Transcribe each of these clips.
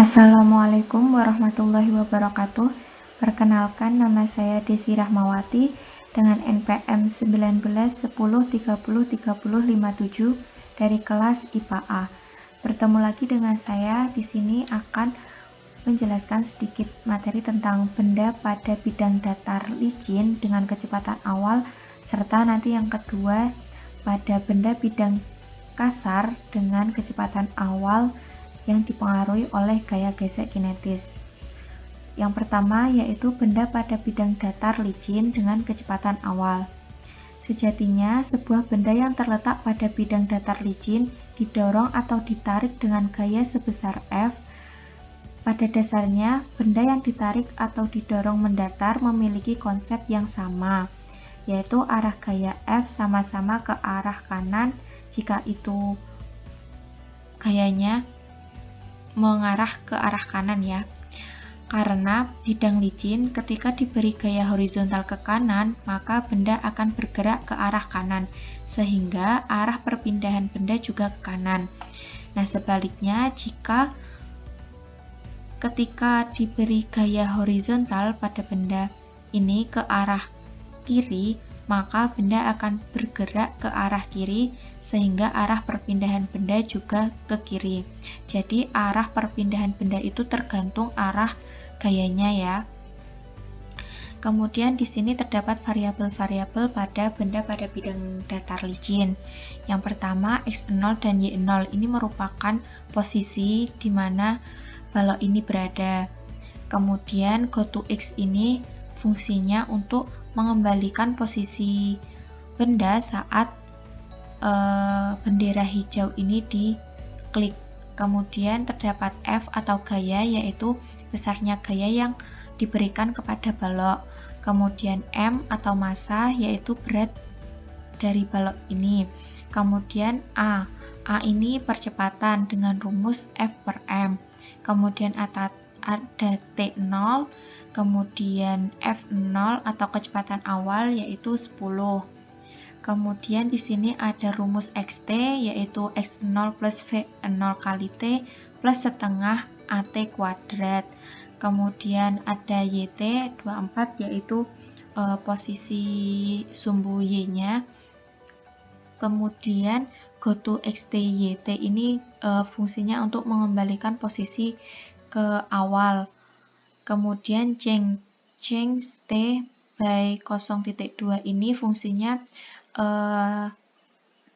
Assalamualaikum warahmatullahi wabarakatuh. Perkenalkan, nama saya Desi Rahmawati dengan NPM 1910303057 dari kelas IPA A. Bertemu lagi dengan saya di sini akan menjelaskan sedikit materi tentang benda pada bidang datar licin dengan kecepatan awal, serta nanti yang kedua pada benda bidang kasar dengan kecepatan awal yang dipengaruhi oleh gaya gesek kinetis. Yang pertama yaitu benda pada bidang datar licin dengan kecepatan awal. Sejatinya, sebuah benda yang terletak pada bidang datar licin didorong atau ditarik dengan gaya sebesar F. Pada dasarnya, benda yang ditarik atau didorong mendatar memiliki konsep yang sama, yaitu arah gaya F sama-sama ke arah kanan jika itu gayanya mengarah ke arah kanan ya. Karena bidang licin ketika diberi gaya horizontal ke kanan, maka benda akan bergerak ke arah kanan, sehingga arah perpindahan benda juga ke kanan. Nah, sebaliknya jika ketika diberi gaya horizontal pada benda ini ke arah kiri, maka benda akan bergerak ke arah kiri sehingga arah perpindahan benda juga ke kiri. Jadi arah perpindahan benda itu tergantung arah gayanya ya. Kemudian di sini terdapat variabel-variabel pada benda pada bidang datar licin. Yang pertama X0 dan Y0 ini merupakan posisi di mana balok ini berada. Kemudian GoToX ini fungsinya untuk mengembalikan posisi benda saat bendera hijau ini diklik. Kemudian terdapat F atau gaya, yaitu besarnya gaya yang diberikan kepada balok. Kemudian M atau massa, yaitu berat dari balok ini. Kemudian A ini percepatan dengan rumus F per M. Kemudian ada T0, kemudian F0 atau kecepatan awal yaitu 10. Kemudian di sini ada rumus XT yaitu X0 plus V0 kali T plus setengah AT kuadrat. Kemudian ada YT 24 yaitu posisi sumbu Y-nya. Kemudian GoToXT-YT ini fungsinya untuk mengembalikan posisi ke awal. Kemudian change T by 0.2 ini fungsinya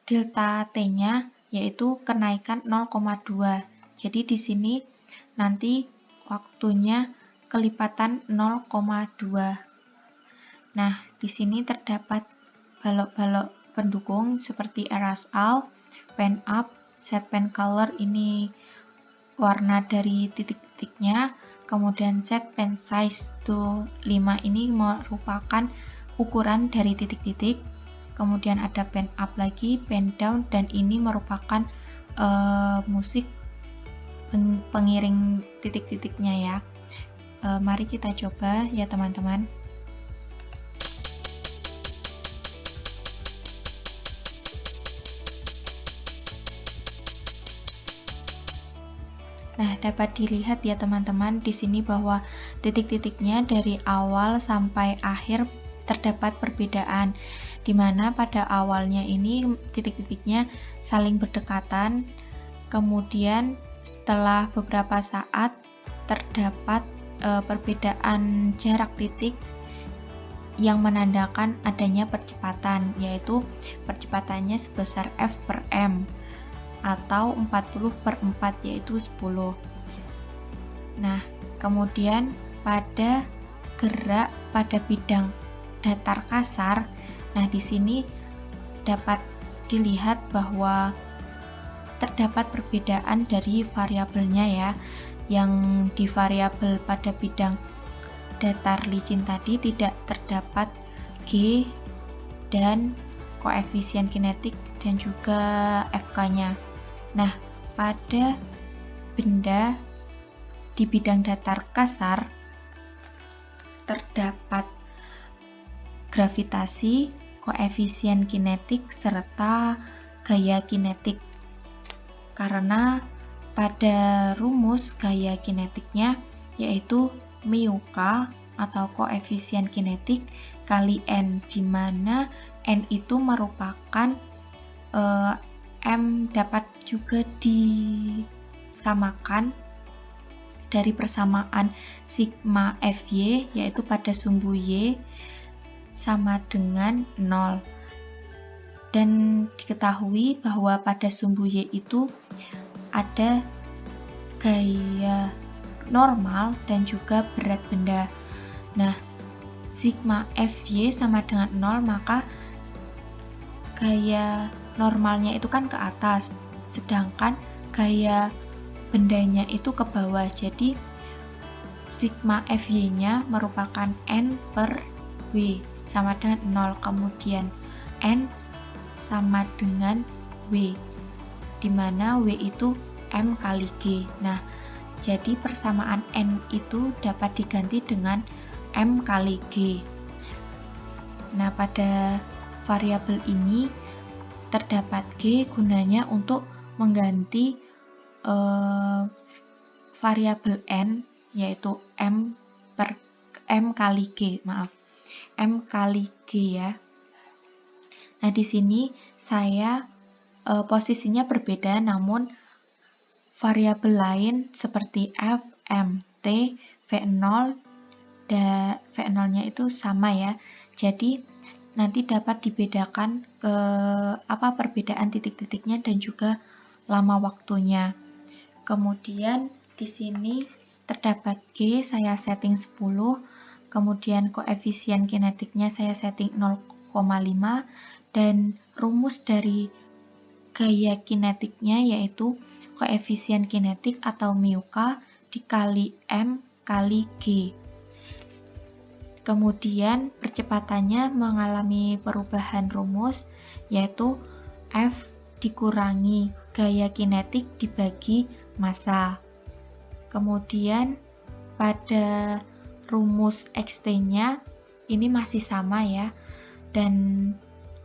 delta T-nya yaitu kenaikan 0,2. Jadi di sini nanti waktunya kelipatan 0,2. Nah, di sini terdapat balok-balok pendukung seperti erasal, pen up, set pen color ini warna dari titik-titiknya. Kemudian set pen size to 5 ini merupakan ukuran dari titik-titik. Kemudian ada pen up lagi, pen down, dan ini merupakan musik pengiring titik-titiknya ya. Mari kita coba ya teman-teman. Nah, dapat dilihat ya teman-teman di sini bahwa titik-titiknya dari awal sampai akhir terdapat perbedaan, di mana pada awalnya ini titik-titiknya saling berdekatan, kemudian setelah beberapa saat terdapat perbedaan jarak titik yang menandakan adanya percepatan, yaitu percepatannya sebesar F per M atau 40/4 yaitu 10. Nah, kemudian pada gerak pada bidang datar kasar, nah di sini dapat dilihat bahwa terdapat perbedaan dari variabelnya ya. Yang di variabel pada bidang datar licin tadi tidak terdapat G dan koefisien kinetik dan juga FK-nya. Nah, pada benda di bidang datar kasar terdapat gravitasi, koefisien kinetik, serta gaya kinetik. Karena pada rumus gaya kinetiknya, yaitu mu K atau koefisien kinetik kali N, di mana N itu merupakan M dapat juga disamakan dari persamaan sigma Fy, yaitu pada sumbu Y sama dengan 0. Dan diketahui bahwa pada sumbu Y itu ada gaya normal dan juga berat benda. Nah, sigma Fy sama dengan 0, maka gaya normalnya itu kan ke atas, sedangkan gaya bendanya itu ke bawah. Jadi sigma Fy-nya merupakan N per W sama dengan 0, kemudian N sama dengan W, di mana W itu M kali G. Nah, jadi persamaan N itu dapat diganti dengan M kali G. Nah, pada variabel ini terdapat G gunanya untuk mengganti variabel N, yaitu M kali G, M kali G ya. Nah, di sini saya posisinya berbeda, namun variabel lain seperti F, M, T, V0 dan V0-nya itu sama ya. Jadi nanti dapat dibedakan ke perbedaan titik-titiknya dan juga lama waktunya. Kemudian di sini terdapat G, saya setting 10, kemudian koefisien kinetiknya saya setting 0,5, dan rumus dari gaya kinetiknya yaitu koefisien kinetik atau mu K dikali M kali G. Kemudian percepatannya mengalami perubahan rumus, yaitu F dikurangi gaya kinetik dibagi massa. Kemudian pada rumus xt-nya ini masih sama ya, dan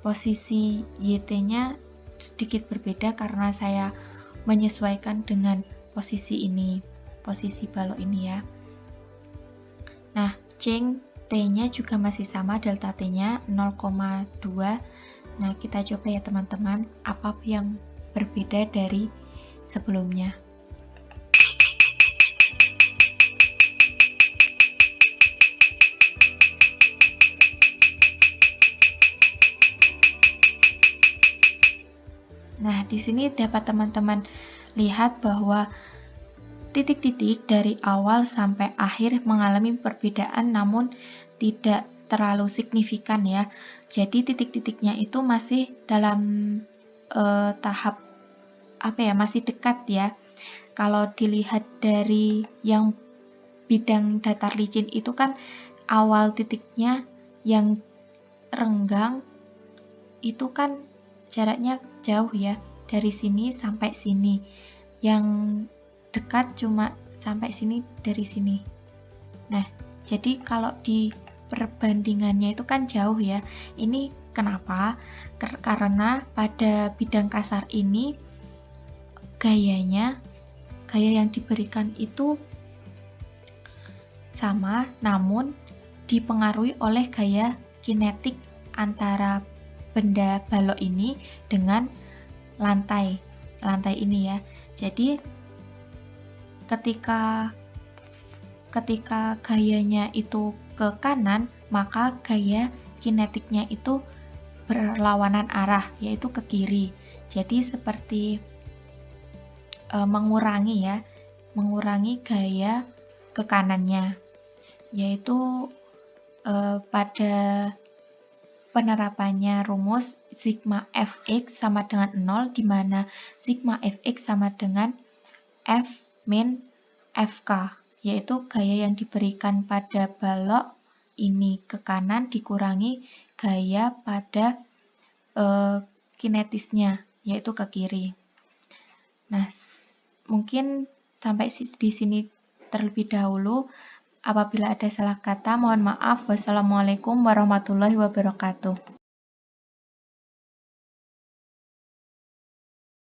posisi yt-nya sedikit berbeda karena saya menyesuaikan dengan posisi ini, posisi balok ini ya. Nah, ceng T-nya juga masih sama, delta T-nya 0,2. Nah, kita coba ya teman-teman, apa yang berbeda dari sebelumnya. Nah, di sini dapat teman-teman lihat bahwa titik-titik dari awal sampai akhir mengalami perbedaan namun tidak terlalu signifikan ya. Jadi titik-titiknya itu masih dalam tahap masih dekat ya. Kalau dilihat dari yang bidang datar licin itu kan awal titiknya yang renggang itu kan jaraknya jauh ya, dari sini sampai sini. Yang dekat cuma sampai sini dari sini. Nah, jadi kalau di perbandingannya itu kan jauh ya. Ini kenapa? Karena pada bidang kasar ini gaya yang diberikan itu sama, namun dipengaruhi oleh gaya kinetik antara benda balok ini dengan lantai ini ya. Jadi ketika gayanya itu ke kanan, maka gaya kinetiknya itu berlawanan arah, yaitu ke kiri. Jadi seperti mengurangi gaya ke kanannya, yaitu pada penerapannya rumus sigma fx sama dengan 0, di mana sigma fx sama dengan f min fk, yaitu gaya yang diberikan pada balok ini ke kanan dikurangi gaya pada kinetisnya, yaitu ke kiri. Nah, mungkin sampai di sini terlebih dahulu. Apabila ada salah kata, mohon maaf. Wassalamualaikum warahmatullahi wabarakatuh.